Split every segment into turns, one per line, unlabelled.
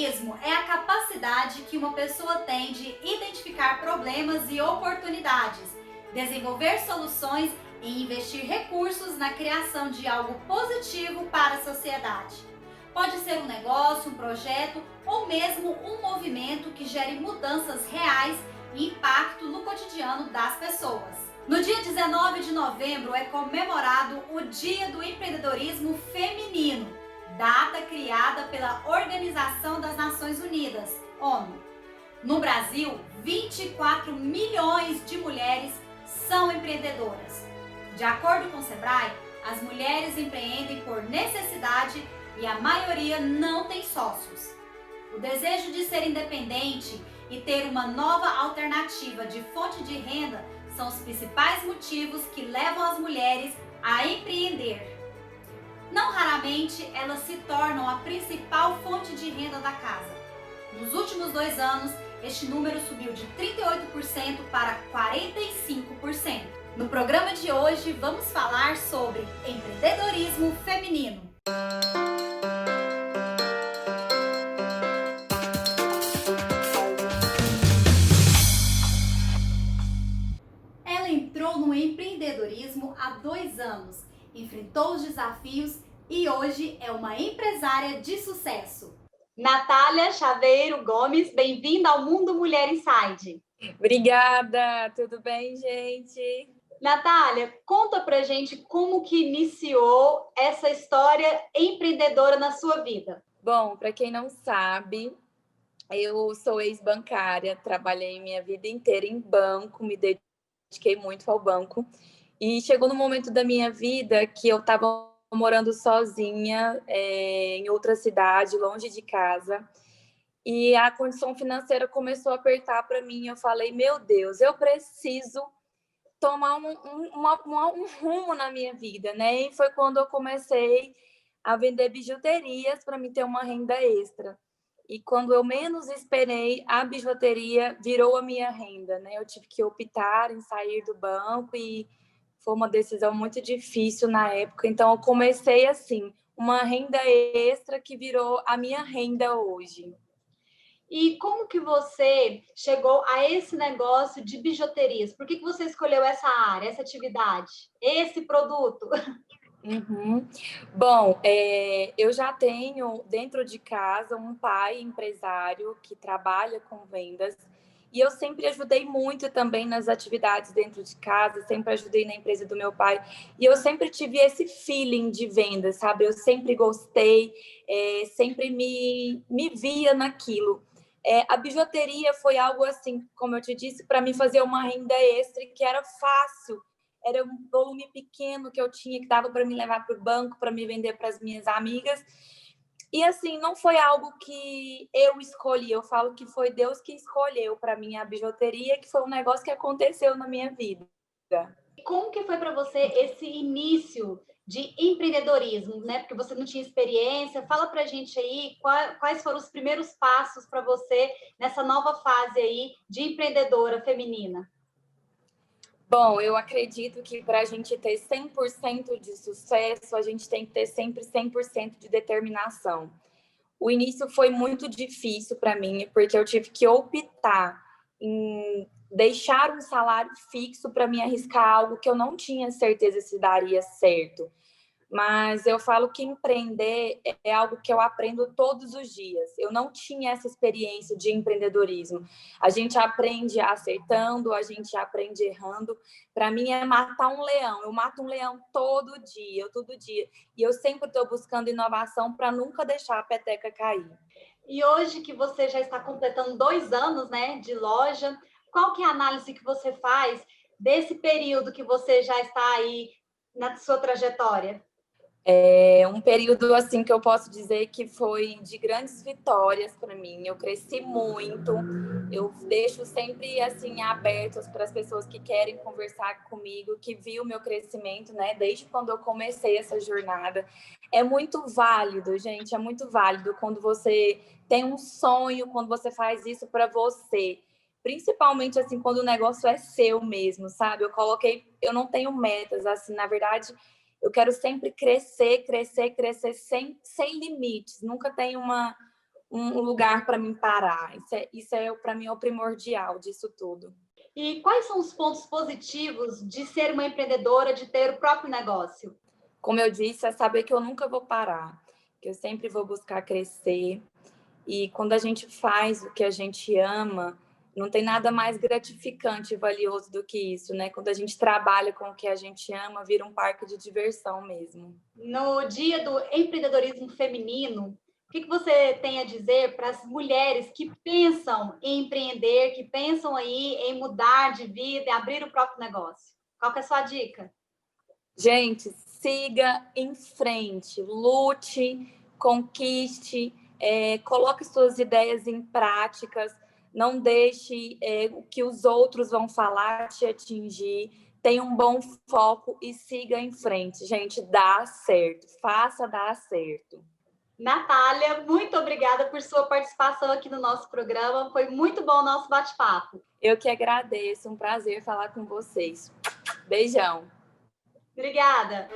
Empreendedorismo é a capacidade que uma pessoa tem de identificar problemas e oportunidades, desenvolver soluções e investir recursos na criação de algo positivo para a sociedade. Pode ser um negócio, um projeto ou mesmo um movimento que gere mudanças reais e impacto no cotidiano das pessoas. No dia 19 de novembro é comemorado o Dia do Empreendedorismo Feminino, data criada pela Organização das Nações Unidas, ONU. No Brasil, 24 milhões de mulheres são empreendedoras. De acordo com o Sebrae, as mulheres empreendem por necessidade e a maioria não tem sócios. O desejo de ser independente e ter uma nova alternativa de fonte de renda são os principais motivos que levam as mulheres a empreender. Não raramente, elas se tornam a principal fonte de renda da casa. Nos últimos 2 anos, este número subiu de 38% para 45%. No programa de hoje, vamos falar sobre empreendedorismo feminino. Ela entrou no empreendedorismo há 2 anos, enfrentou os desafios e hoje é uma empresária de sucesso. Natália Chaveiro Gomes, bem-vinda ao Mundo Mulher Inside.
Obrigada, tudo bem, gente?
Natália, conta pra gente como que iniciou essa história empreendedora na sua vida.
Bom, para quem não sabe, eu sou ex-bancária, trabalhei minha vida inteira em banco, me dediquei muito ao banco. E chegou no momento da minha vida que eu estava morando sozinha, em outra cidade, longe de casa. E a condição financeira começou a apertar para mim. Eu falei, meu Deus, eu preciso tomar um rumo na minha vida, né? E foi quando eu comecei a vender bijuterias para mim ter uma renda extra. E quando eu menos esperei, a bijuteria virou a minha renda, né? Eu tive que optar em sair do banco e foi uma decisão muito difícil na época. Então, eu comecei assim, uma renda extra que virou a minha renda hoje.
E como que você chegou a esse negócio de bijuterias? Por que você escolheu essa área, essa atividade, esse produto?
Uhum. Bom, eu já tenho dentro de casa um pai empresário que trabalha com vendas e eu sempre ajudei muito também nas atividades dentro de casa, sempre ajudei na empresa do meu pai e eu sempre tive esse feeling de venda, sabe? Eu sempre gostei, sempre me via naquilo. A bijuteria foi algo assim, como eu te disse, para mim fazer uma renda extra que era fácil. Era um volume pequeno que eu tinha, que dava para me levar para o banco, para me vender para as minhas amigas. E assim, não foi algo que eu escolhi, eu falo que foi Deus que escolheu para mim a bijuteria, que foi um negócio que aconteceu na minha vida.
Como que foi para você esse início de empreendedorismo, né? Porque você não tinha experiência. Fala pra gente aí quais foram os primeiros passos para você nessa nova fase aí de empreendedora feminina.
Bom, eu acredito que para a gente ter 100% de sucesso, a gente tem que ter sempre 100% de determinação. O início foi muito difícil para mim, porque eu tive que optar em deixar um salário fixo para me arriscar algo que eu não tinha certeza se daria certo. Mas eu falo que empreender é algo que eu aprendo todos os dias. Eu não tinha essa experiência de empreendedorismo. A gente aprende acertando, a gente aprende errando. Para mim é matar um leão. Eu mato um leão todo dia, todo dia. E eu sempre estou buscando inovação para nunca deixar a peteca cair.
E hoje que você já está completando 2 anos, né, de loja, qual que é a análise que você faz desse período que você já está aí na sua trajetória?
É um período assim que eu posso dizer que foi de grandes vitórias para mim. Eu cresci muito. Eu deixo sempre assim abertos para as pessoas que querem conversar comigo, que viu o meu crescimento, né? Desde quando eu comecei essa jornada. É muito válido, gente. É muito válido quando você tem um sonho, quando você faz isso para você. Principalmente assim quando o negócio é seu mesmo, sabe? Eu não tenho metas, assim, na verdade. Eu quero sempre crescer, crescer, crescer sem limites. Nunca tenho um lugar para mim parar. Isso é para mim, é o primordial disso tudo.
E quais são os pontos positivos de ser uma empreendedora, de ter o próprio negócio?
Como eu disse, é saber que eu nunca vou parar, que eu sempre vou buscar crescer. E quando a gente faz o que a gente ama, não tem nada mais gratificante e valioso do que isso, né? Quando a gente trabalha com o que a gente ama, vira um parque de diversão mesmo.
No dia do empreendedorismo feminino, o que você tem a dizer para as mulheres que pensam em empreender, que pensam aí em mudar de vida, em abrir o próprio negócio? Qual que é a sua dica?
Gente, siga em frente, lute, conquiste, coloque suas ideias em práticas, não deixe o que os outros vão falar te atingir, tenha um bom foco e siga em frente. Gente, dá certo, faça dar certo.
Natália, muito obrigada por sua participação aqui no nosso programa. Foi muito bom o nosso bate-papo.
Eu que agradeço, um prazer falar com vocês. Beijão.
Obrigada.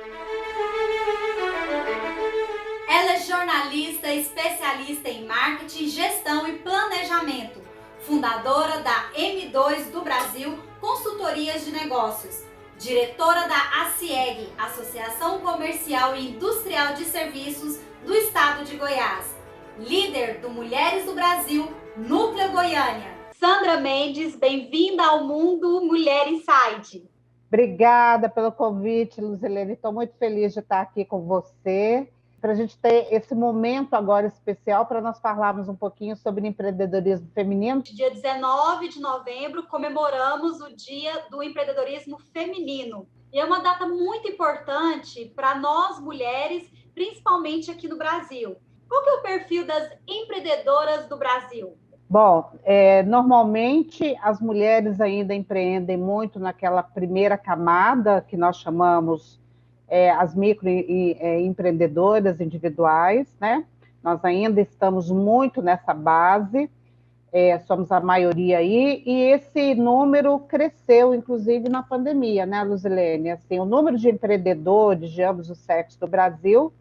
Ela é jornalista, especialista em marketing, gestão e planejamento, fundadora da M2 do Brasil Consultorias de Negócios, diretora da ACIEG, Associação Comercial e Industrial de Serviços do Estado de Goiás, líder do Mulheres do Brasil, Núcleo Goiânia. Sandra Mendes, bem-vinda ao Mundo Mulher Inside.
Obrigada pelo convite, Luzilene. Estou muito feliz de estar aqui com você, para a gente ter esse momento agora especial para nós falarmos um pouquinho sobre empreendedorismo feminino.
Dia 19 de novembro, comemoramos o Dia do Empreendedorismo Feminino. E é uma data muito importante para nós, mulheres, principalmente aqui no Brasil. Qual que é o perfil das empreendedoras do Brasil?
Bom, normalmente as mulheres ainda empreendem muito naquela primeira camada que nós chamamos as microempreendedoras individuais, né? Nós ainda estamos muito nessa base, somos a maioria aí, e esse número cresceu, inclusive, na pandemia, né, Luzilene? Assim, o número de empreendedores de ambos os sexos do Brasil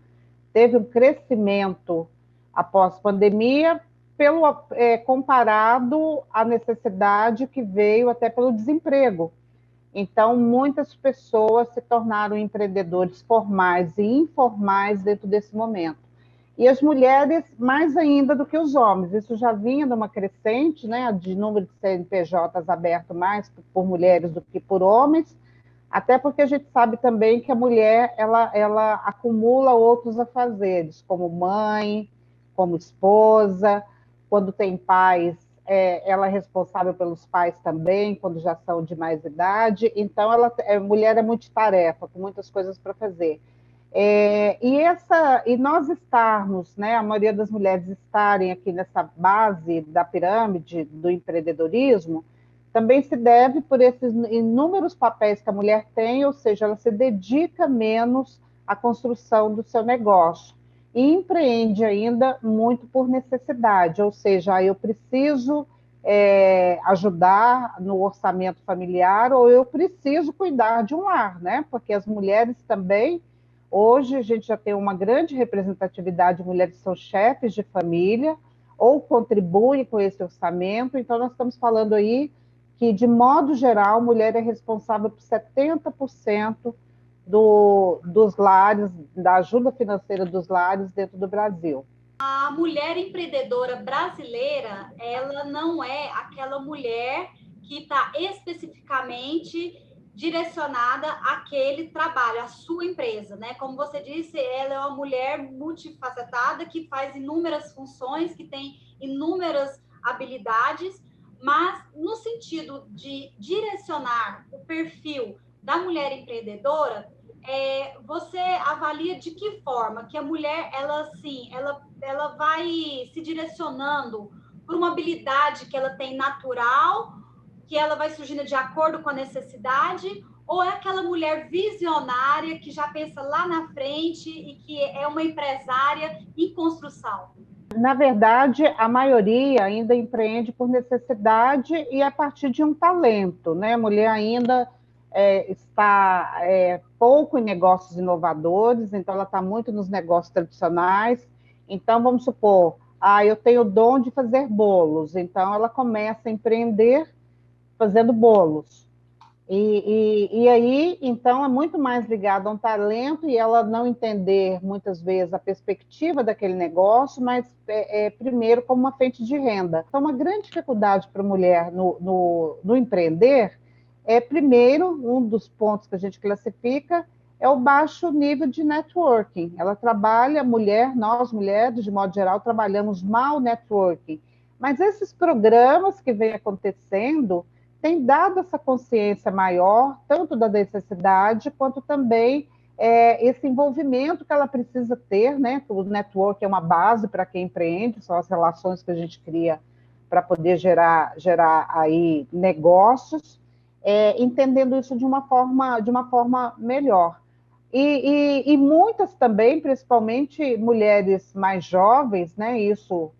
teve um crescimento após pandemia, comparado à necessidade que veio até pelo desemprego. Então, muitas pessoas se tornaram empreendedores formais e informais dentro desse momento. E as mulheres, mais ainda do que os homens. Isso já vinha numa crescente, né, de número de CNPJs aberto mais por mulheres do que por homens, até porque a gente sabe também que a mulher ela acumula outros afazeres, como mãe, como esposa, quando tem pais, ela é responsável pelos pais também, quando já são de mais idade. Então, a mulher é multitarefa, com muitas coisas para fazer. E nós estarmos, né, a maioria das mulheres estarem aqui nessa base da pirâmide do empreendedorismo, também se deve por esses inúmeros papéis que a mulher tem, ou seja, ela se dedica menos à construção do seu negócio. E empreende ainda muito por necessidade, ou seja, eu preciso ajudar no orçamento familiar, ou eu preciso cuidar de um lar, né? Porque as mulheres também, hoje a gente já tem uma grande representatividade de mulheres que são chefes de família, ou contribuem com esse orçamento, então nós estamos falando aí que, de modo geral, a mulher é responsável por 70% dos lares, da ajuda financeira dos lares dentro do Brasil.
A mulher empreendedora brasileira, ela não é aquela mulher que está especificamente direcionada àquele trabalho, à sua empresa, né? Como você disse, ela é uma mulher multifacetada que faz inúmeras funções, que tem inúmeras habilidades, mas no sentido de direcionar o perfil da mulher empreendedora, você avalia de que forma que a mulher, ela vai se direcionando por uma habilidade que ela tem natural, que ela vai surgindo de acordo com a necessidade, ou é aquela mulher visionária que já pensa lá na frente e que é uma empresária em construção?
Na verdade, a maioria ainda empreende por necessidade e a partir de um talento, né? A mulher ainda está pouco em negócios inovadores, então ela está muito nos negócios tradicionais. Então, vamos supor, eu tenho o dom de fazer bolos, então ela começa a empreender fazendo bolos. E aí, então, é muito mais ligado a um talento e ela não entender, muitas vezes, a perspectiva daquele negócio, mas primeiro como uma fonte de renda. Então, uma grande dificuldade para a mulher no empreender primeiro, um dos pontos que a gente classifica é o baixo nível de networking. Ela trabalha, nós mulheres, de modo geral, trabalhamos mal networking. Mas esses programas que vêm acontecendo têm dado essa consciência maior, tanto da necessidade, quanto também esse envolvimento que ela precisa ter, né? O network é uma base para quem empreende, são as relações que a gente cria para poder gerar aí negócios, entendendo isso de uma forma melhor. E muitas também, principalmente mulheres mais jovens, né? Isso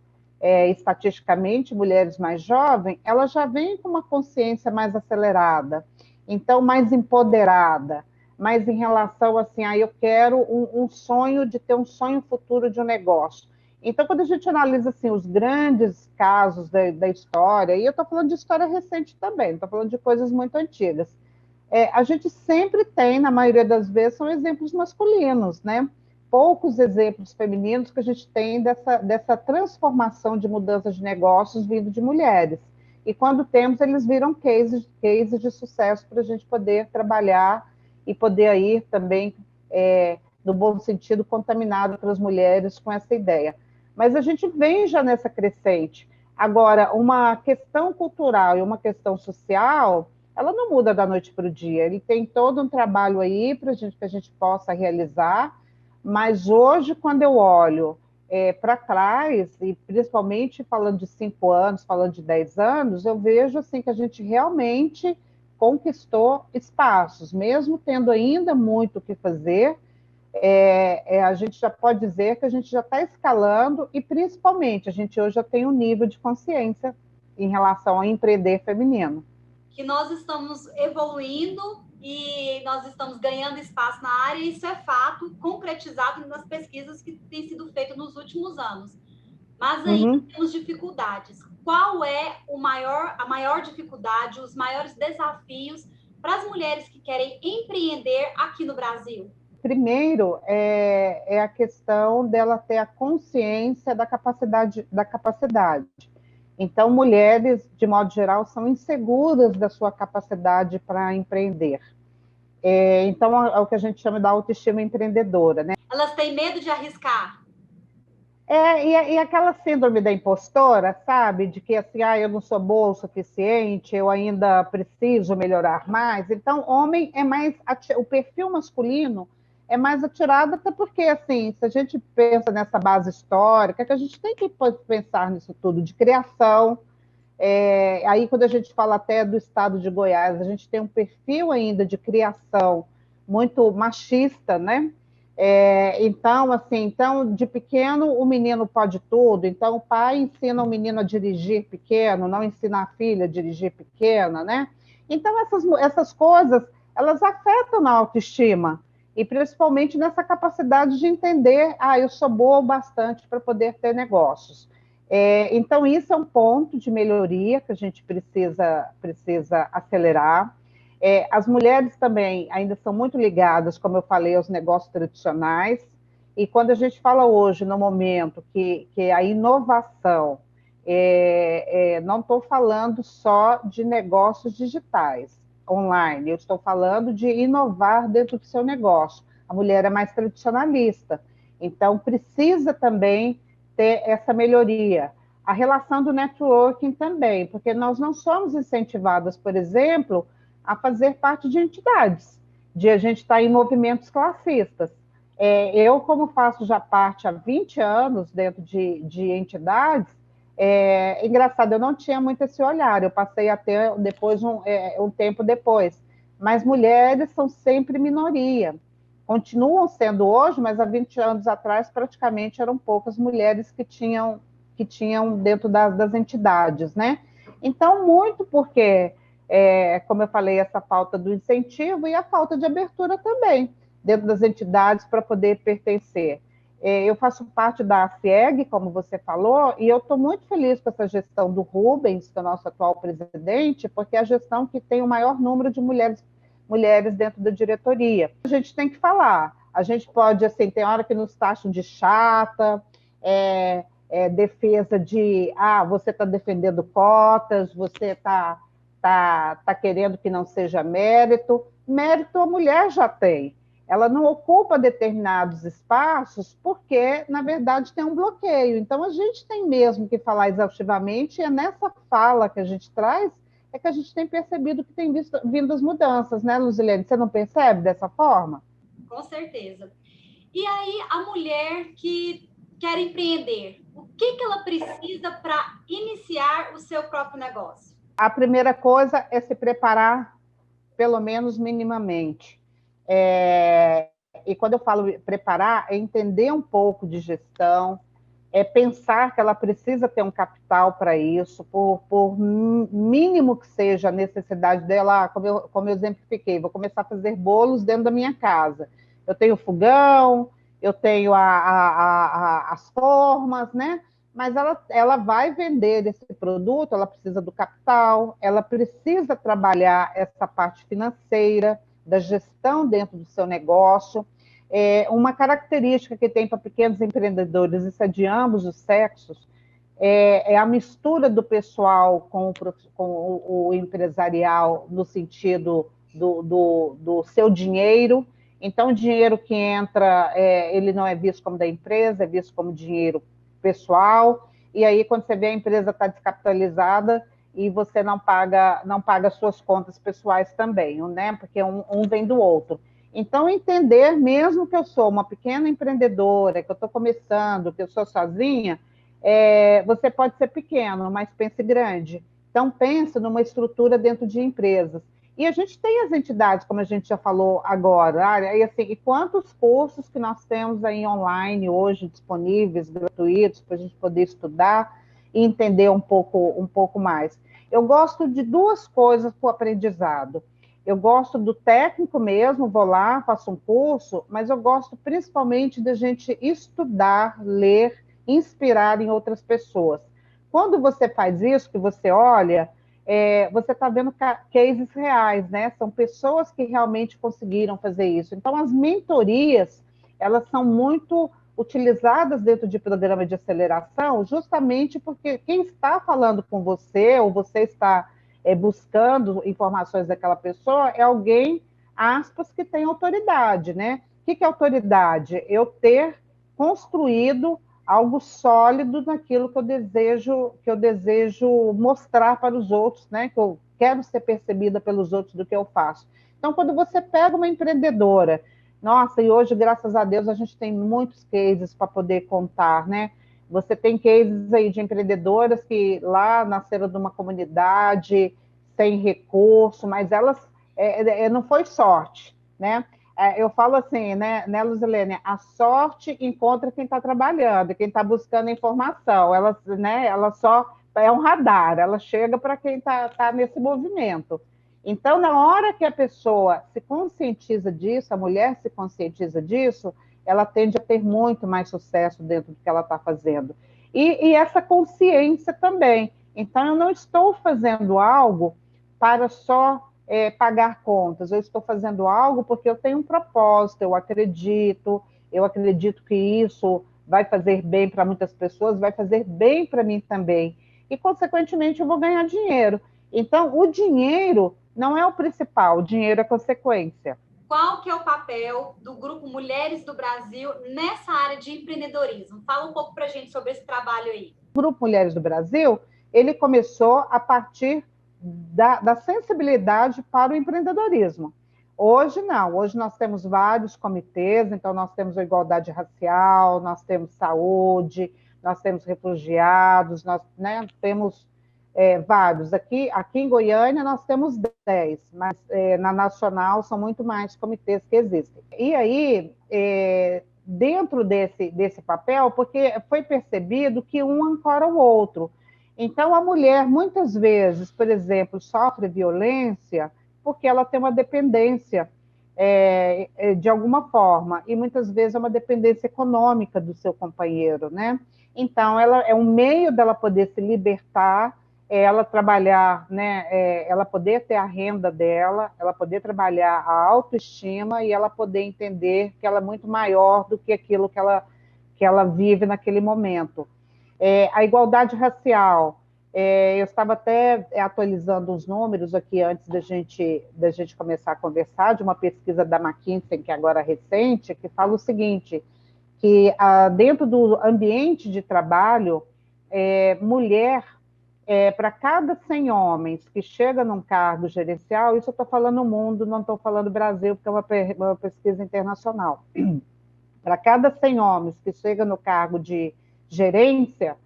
estatisticamente, mulheres mais jovens, elas já vêm com uma consciência mais acelerada, então mais empoderada, mais em relação assim, eu quero um sonho de ter um sonho futuro de um negócio. Então, quando a gente analisa assim, os grandes casos da história, e eu estou falando de história recente também, não estou falando de coisas muito antigas, a gente sempre tem, na maioria das vezes, são exemplos masculinos, né? Poucos exemplos femininos que a gente tem dessa transformação de mudança de negócios vindo de mulheres. E quando temos, eles viram cases de sucesso para a gente poder trabalhar e poder aí também, no bom sentido, contaminar outras mulheres com essa ideia. Mas a gente vem já nessa crescente. Agora, uma questão cultural e uma questão social, ela não muda da noite para o dia. Ele tem todo um trabalho aí para que a gente possa realizar, mas hoje, quando eu olho para trás, e principalmente falando de 5 anos, falando de 10 anos, eu vejo assim, que a gente realmente conquistou espaços, mesmo tendo ainda muito o que fazer, a gente já pode dizer que a gente já está escalando e, principalmente, a gente hoje já tem um nível de consciência em relação ao empreender feminino.
Que nós estamos evoluindo e nós estamos ganhando espaço na área, e isso é fato, concretizado nas pesquisas que têm sido feitas nos últimos anos. Mas ainda temos dificuldades. Qual é a maior dificuldade, os maiores desafios para as mulheres que querem empreender aqui no Brasil?
Primeiro, é a questão dela ter a consciência da capacidade. Então, mulheres, de modo geral, são inseguras da sua capacidade para empreender. Então, é o que a gente chama da autoestima empreendedora, né?
Elas têm medo de arriscar.
E aquela síndrome da impostora, sabe? De que, assim, eu não sou boa o suficiente, eu ainda preciso melhorar mais. Então, homem é mais... O perfil masculino é mais atirado, até porque, assim, se a gente pensa nessa base histórica, que a gente tem que pensar nisso tudo, de criação. Aí, quando a gente fala até do estado de Goiás, a gente tem um perfil ainda de criação muito machista, né? Então, assim, de pequeno o menino pode tudo, então o pai ensina o menino a dirigir pequeno, não ensina a filha a dirigir pequena, né? Então, essas coisas, elas afetam na autoestima, e principalmente nessa capacidade de entender, eu sou boa o bastante para poder ter negócios. Então, isso é um ponto de melhoria que a gente precisa acelerar. As mulheres também ainda são muito ligadas, como eu falei, aos negócios tradicionais, e quando a gente fala hoje, no momento, que a inovação, não estou falando só de negócios digitais, online, eu estou falando de inovar dentro do seu negócio. A mulher é mais tradicionalista, então precisa também ter essa melhoria. A relação do networking também, porque nós não somos incentivadas, por exemplo, a fazer parte de entidades, de a gente estar em movimentos classistas. Eu, como faço já parte há 20 anos dentro de entidades, engraçado, eu não tinha muito esse olhar, eu passei a ter depois um tempo depois, mas mulheres são sempre minoria, continuam sendo hoje, mas há 20 anos atrás praticamente eram poucas mulheres que tinham dentro das entidades, né? Então, muito porque, como eu falei, essa falta do incentivo e a falta de abertura também dentro das entidades para poder pertencer. Eu faço parte da FIEG, como você falou, e eu estou muito feliz com essa gestão do Rubens, que é o nosso atual presidente, porque é a gestão que tem o maior número de mulheres dentro da diretoria. A gente tem que falar. A gente pode, assim, tem hora que nos taxam de chata, defesa de, você está defendendo cotas, você está querendo que não seja mérito. Mérito a mulher já tem. Ela não ocupa determinados espaços porque, na verdade, tem um bloqueio. Então, a gente tem mesmo que falar exaustivamente, e é nessa fala que a gente traz que a gente tem percebido que tem vindo as mudanças, né, Luzilene? Você não percebe dessa forma?
Com certeza. E aí, a mulher que quer empreender, o que ela precisa para iniciar o seu próprio negócio?
A primeira coisa é se preparar, pelo menos minimamente. E quando eu falo preparar, é entender um pouco de gestão, é pensar que ela precisa ter um capital para isso, por mínimo que seja a necessidade dela, como eu exemplifiquei, vou começar a fazer bolos dentro da minha casa. Eu tenho fogão, eu tenho as formas, né? Mas ela vai vender esse produto, ela precisa do capital, ela precisa trabalhar essa parte financeira, da gestão dentro do seu negócio. Uma característica que tem para pequenos empreendedores, isso é de ambos os sexos, é a mistura do pessoal com o empresarial no sentido do seu dinheiro. Então, o dinheiro que entra, ele não é visto como da empresa, é visto como dinheiro pessoal. E aí, quando você vê a empresa está descapitalizada e você não paga suas contas pessoais também, né? Porque um vem do outro. Então, entender, mesmo que eu sou uma pequena empreendedora, que eu estou começando, que eu sou sozinha, você pode ser pequeno, mas pense grande. Então, pense numa estrutura dentro de empresas. E a gente tem as entidades, como a gente já falou agora, e quantos cursos que nós temos aí online hoje disponíveis, gratuitos, para a gente poder estudar e entender um pouco mais. Eu gosto de duas coisas para o aprendizado. Eu gosto do técnico mesmo, vou lá, faço um curso, mas eu gosto principalmente da gente estudar, ler, inspirar em outras pessoas. Quando você faz isso, que você olha, você está vendo cases reais, né? São pessoas que realmente conseguiram fazer isso. Então, as mentorias, elas são muito utilizadas dentro de programa de aceleração, justamente porque quem está falando com você, ou você está buscando informações daquela pessoa, é alguém, aspas, que tem autoridade, né? O que é autoridade? Eu ter construído algo sólido naquilo que eu desejo mostrar para os outros, né? Que eu quero ser percebida pelos outros do que eu faço. Então, quando você pega uma empreendedora, nossa, e hoje, graças a Deus, a gente tem muitos cases para poder contar, né? Você tem cases aí de empreendedoras que lá nasceram de uma comunidade sem recurso, mas elas não foi sorte, né? Eu falo assim, né, Luzilene, a sorte encontra quem está trabalhando, quem está buscando informação. Ela só é um radar, ela chega para quem está nesse movimento. Então, na hora que a pessoa se conscientiza disso, a mulher se conscientiza disso, ela tende a ter muito mais sucesso dentro do que ela está fazendo. E essa consciência também. Então, eu não estou fazendo algo para só pagar contas, eu estou fazendo algo porque eu tenho um propósito, eu acredito que isso vai fazer bem para muitas pessoas, vai fazer bem para mim também. E, consequentemente, eu vou ganhar dinheiro. Então, o dinheiro não é o principal, o dinheiro é consequência.
Qual que é o papel do Grupo Mulheres do Brasil nessa área de empreendedorismo? Fala um pouco para a gente sobre esse trabalho aí.
O Grupo Mulheres do Brasil, ele começou a partir da sensibilidade para o empreendedorismo. Hoje não, hoje nós temos vários comitês, então nós temos a igualdade racial, nós temos saúde, nós temos refugiados, nós temos vários. Aqui em Goiânia nós temos 10, mas na nacional são muito mais comitês que existem. E aí, dentro desse papel, porque foi percebido que um ancora o outro. Então, a mulher, muitas vezes, por exemplo, sofre violência porque ela tem uma dependência. de alguma forma, e muitas vezes é uma dependência econômica do seu companheiro, né? Então, ela é um meio dela poder se libertar, ela trabalhar, né? Ela poder ter a renda dela, ela poder trabalhar a autoestima e ela poder entender que ela é muito maior do que aquilo que ela vive naquele momento. A igualdade racial. Eu estava até atualizando os números aqui antes da gente começar a conversar, de uma pesquisa da McKinsey, que agora é recente, que fala o seguinte, que dentro do ambiente de trabalho, mulher, para cada 100 homens que chega num cargo gerencial, isso eu estou falando no mundo, não estou falando Brasil, porque é uma pesquisa internacional. Para cada 100 homens que chega no cargo de gerência,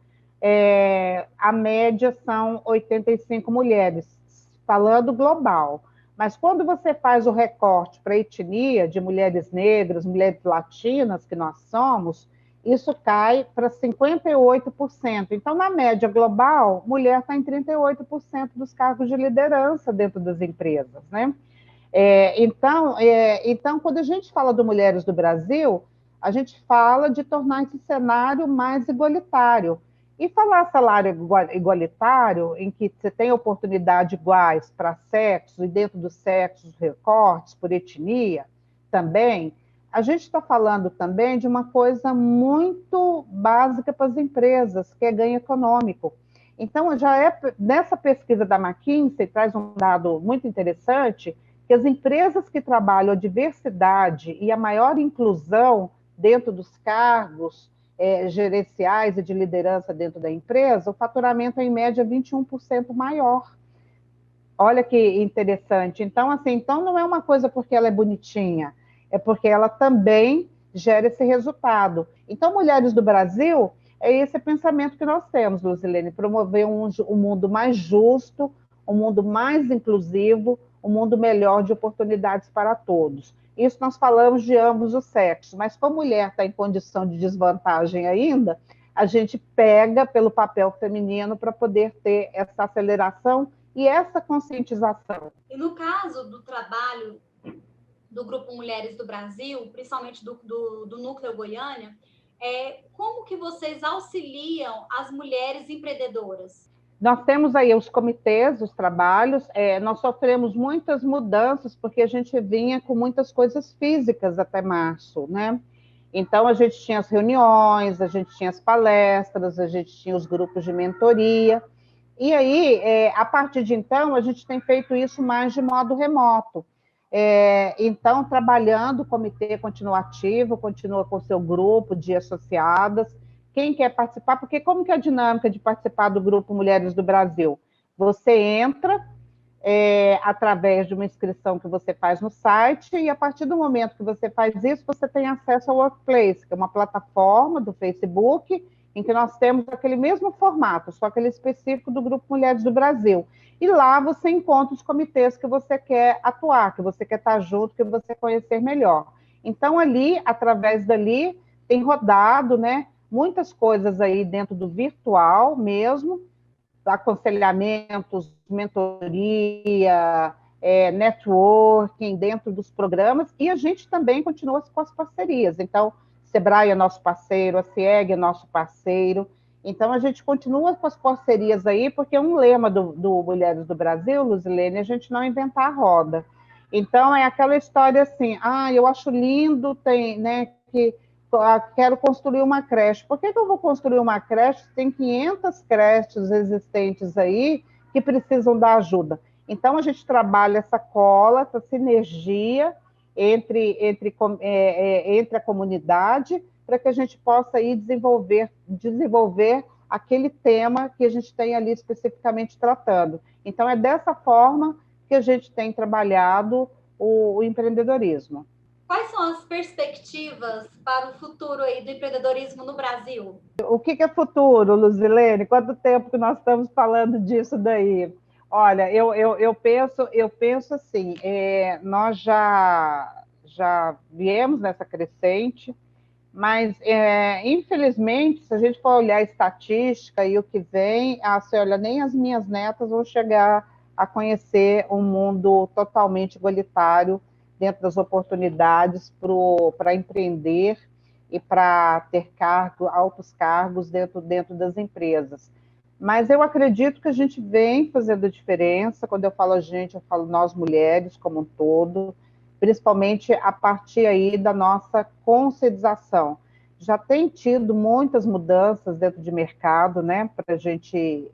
a média são 85 mulheres, falando global. Mas quando você faz o recorte para a etnia de mulheres negras, mulheres latinas, que nós somos, isso cai para 58%. Então, na média global, mulher está em 38% dos cargos de liderança dentro das empresas, né? Então, quando a gente fala do Mulheres do Brasil, a gente fala de tornar esse cenário mais igualitário. E falar salário igualitário, em que você tem oportunidades iguais para sexo, e dentro dos sexos, recortes por etnia também, a gente está falando também de uma coisa muito básica para as empresas, que é ganho econômico. Então, nessa pesquisa da McKinsey, traz um dado muito interessante, que as empresas que trabalham a diversidade e a maior inclusão dentro dos cargos gerenciais e de liderança dentro da empresa, o faturamento é, em média, 21% maior. Olha que interessante. Então, assim, então não é uma coisa porque ela é bonitinha, é porque ela também gera esse resultado. Então, Mulheres do Brasil, é esse pensamento que nós temos, Luzilene, promover um mundo mais justo, um mundo mais inclusivo, um mundo melhor de oportunidades para todos. Isso nós falamos de ambos os sexos, mas como a mulher está em condição de desvantagem ainda, a gente pega pelo papel feminino para poder ter essa aceleração e essa conscientização.
E no caso do trabalho do Grupo Mulheres do Brasil, principalmente do Núcleo Goiânia, como que vocês auxiliam as mulheres empreendedoras?
Nós temos aí os comitês, os trabalhos, nós sofremos muitas mudanças, porque a gente vinha com muitas coisas físicas até março, né? Então, a gente tinha as reuniões, a gente tinha as palestras, a gente tinha os grupos de mentoria, e aí, a partir de então, a gente tem feito isso mais de modo remoto. Então, trabalhando, o comitê continua ativo, continua com o seu grupo de associadas. Quem quer participar, porque como que é a dinâmica de participar do Grupo Mulheres do Brasil? Você entra através de uma inscrição que você faz no site, e a partir do momento que você faz isso, você tem acesso ao Workplace, que é uma plataforma do Facebook, em que nós temos aquele mesmo formato, só aquele específico do Grupo Mulheres do Brasil. E lá você encontra os comitês que você quer atuar, que você quer estar junto, que você quer conhecer melhor. Então, ali, através dali, tem rodado, né, muitas coisas aí dentro do virtual mesmo, aconselhamentos, mentoria, networking dentro dos programas, e a gente também continua com as parcerias. Então, Sebrae é nosso parceiro, a CIEG é nosso parceiro. Então, a gente continua com as parcerias aí, porque um lema do Mulheres do Brasil, Luzilene, é a gente não inventar a roda. Então, é aquela história assim, eu acho lindo, né, que quero construir uma creche. Por que eu vou construir uma creche? Tem 500 creches existentes aí que precisam da ajuda. Então, a gente trabalha essa cola, essa sinergia entre a comunidade, para que a gente possa aí desenvolver aquele tema que a gente tem ali especificamente tratando. Então, é dessa forma que a gente tem trabalhado o empreendedorismo.
Quais são as perspectivas para o futuro aí do empreendedorismo no Brasil?
O que é futuro, Luzilene? Quanto tempo que nós estamos falando disso daí? Olha, eu penso assim, nós já viemos nessa crescente, mas, infelizmente, se a gente for olhar a estatística e o que vem, você olha, nem as minhas netas vão chegar a conhecer um mundo totalmente igualitário dentro das oportunidades para empreender e para ter altos cargos dentro das empresas. Mas eu acredito que a gente vem fazendo a diferença. Quando eu falo a gente, eu falo nós mulheres como um todo, principalmente a partir aí da nossa conscientização. Já tem tido muitas mudanças dentro de mercado, né, para a gente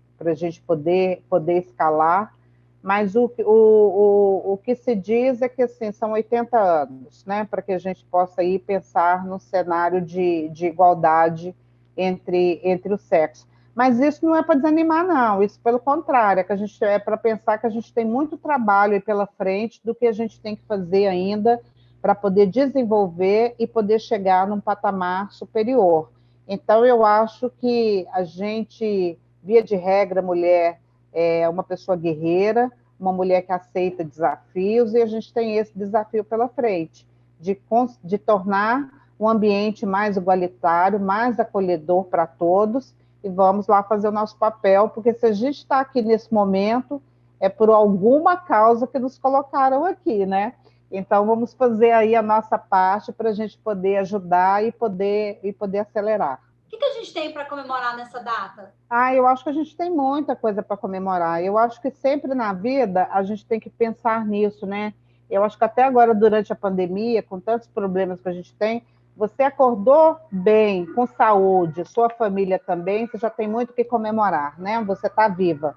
poder escalar, mas o que se diz é que assim, são 80 anos, né, para que a gente possa aí pensar no cenário de igualdade entre os sexos. Mas isso não é para desanimar, não. Isso, pelo contrário, é para pensar que a gente tem muito trabalho aí pela frente do que a gente tem que fazer ainda para poder desenvolver e poder chegar num patamar superior. Então, eu acho que a gente, via de regra, mulher é uma pessoa guerreira, uma mulher que aceita desafios, e a gente tem esse desafio pela frente, de tornar um ambiente mais igualitário, mais acolhedor para todos, e vamos lá fazer o nosso papel, porque se a gente está aqui nesse momento, é por alguma causa que nos colocaram aqui, né? Então, vamos fazer aí a nossa parte para a gente poder ajudar e poder acelerar.
O que a gente tem para comemorar nessa data?
Eu acho que a gente tem muita coisa para comemorar. Eu acho que sempre na vida a gente tem que pensar nisso, né? Eu acho que até agora, durante a pandemia, com tantos problemas que a gente tem, você acordou bem, com saúde, sua família também, você já tem muito o que comemorar, né? Você está viva.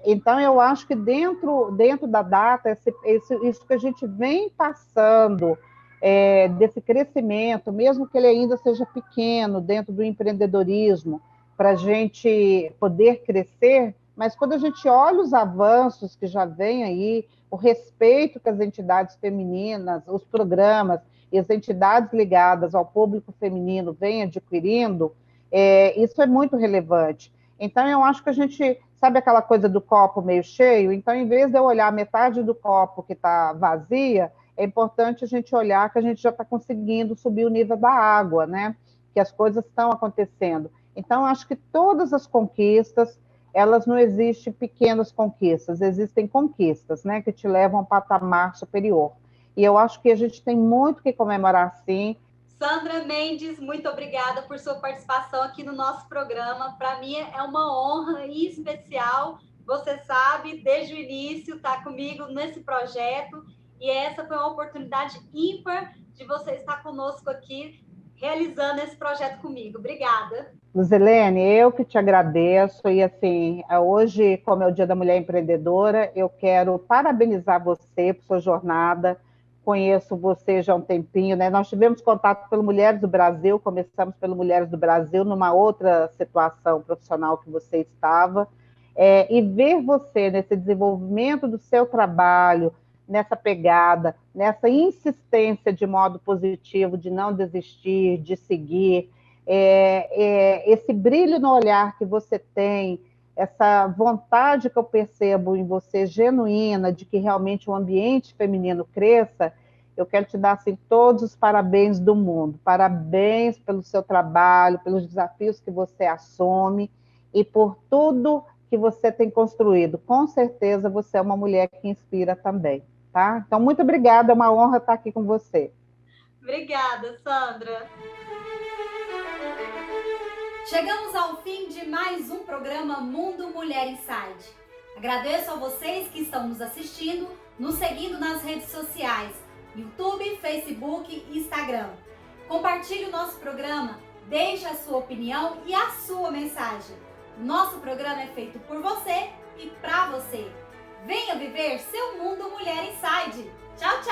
Então, eu acho que dentro da data, isso que a gente vem passando, desse crescimento, mesmo que ele ainda seja pequeno, dentro do empreendedorismo, para a gente poder crescer, mas quando a gente olha os avanços que já vem aí, o respeito que as entidades femininas, os programas e as entidades ligadas ao público feminino vêm adquirindo, isso é muito relevante. Então, eu acho que a gente, sabe aquela coisa do copo meio cheio? Então, em vez de eu olhar metade do copo que está vazia, é importante a gente olhar que a gente já está conseguindo subir o nível da água, né? Que as coisas estão acontecendo. Então, eu acho que todas as conquistas, elas não existem pequenas conquistas, existem conquistas, né? Que te levam a um patamar superior. E eu acho que a gente tem muito que comemorar, sim.
Sandra Mendes, muito obrigada por sua participação aqui no nosso programa. Para mim é uma honra e especial. Você sabe, desde o início, estar comigo nesse projeto. E essa foi uma oportunidade ímpar de você estar conosco aqui, realizando esse projeto comigo. Obrigada.
Luzilene, eu que te agradeço. E assim, hoje, como é o Dia da Mulher Empreendedora, eu quero parabenizar você por sua jornada. Conheço você já há um tempinho, né? Nós tivemos contato pelo Mulheres do Brasil, começamos pelo Mulheres do Brasil, numa outra situação profissional que você estava, e ver você nesse desenvolvimento do seu trabalho, nessa pegada, nessa insistência de modo positivo, de não desistir, de seguir, esse brilho no olhar que você tem, essa vontade que eu percebo em você, genuína, de que realmente o ambiente feminino cresça, eu quero te dar assim, todos os parabéns do mundo. Parabéns pelo seu trabalho, pelos desafios que você assume e por tudo que você tem construído. Com certeza você é uma mulher que inspira também, tá? Então, muito obrigada, é uma honra estar aqui com você.
Obrigada, Sandra. Chegamos ao fim de mais um programa Mundo Mulher Inside. Agradeço a vocês que estão nos assistindo, nos seguindo nas redes sociais, YouTube, Facebook e Instagram. Compartilhe o nosso programa, deixe a sua opinião e a sua mensagem. Nosso programa é feito por você e para você. Venha viver seu Mundo Mulher Inside. Tchau, tchau!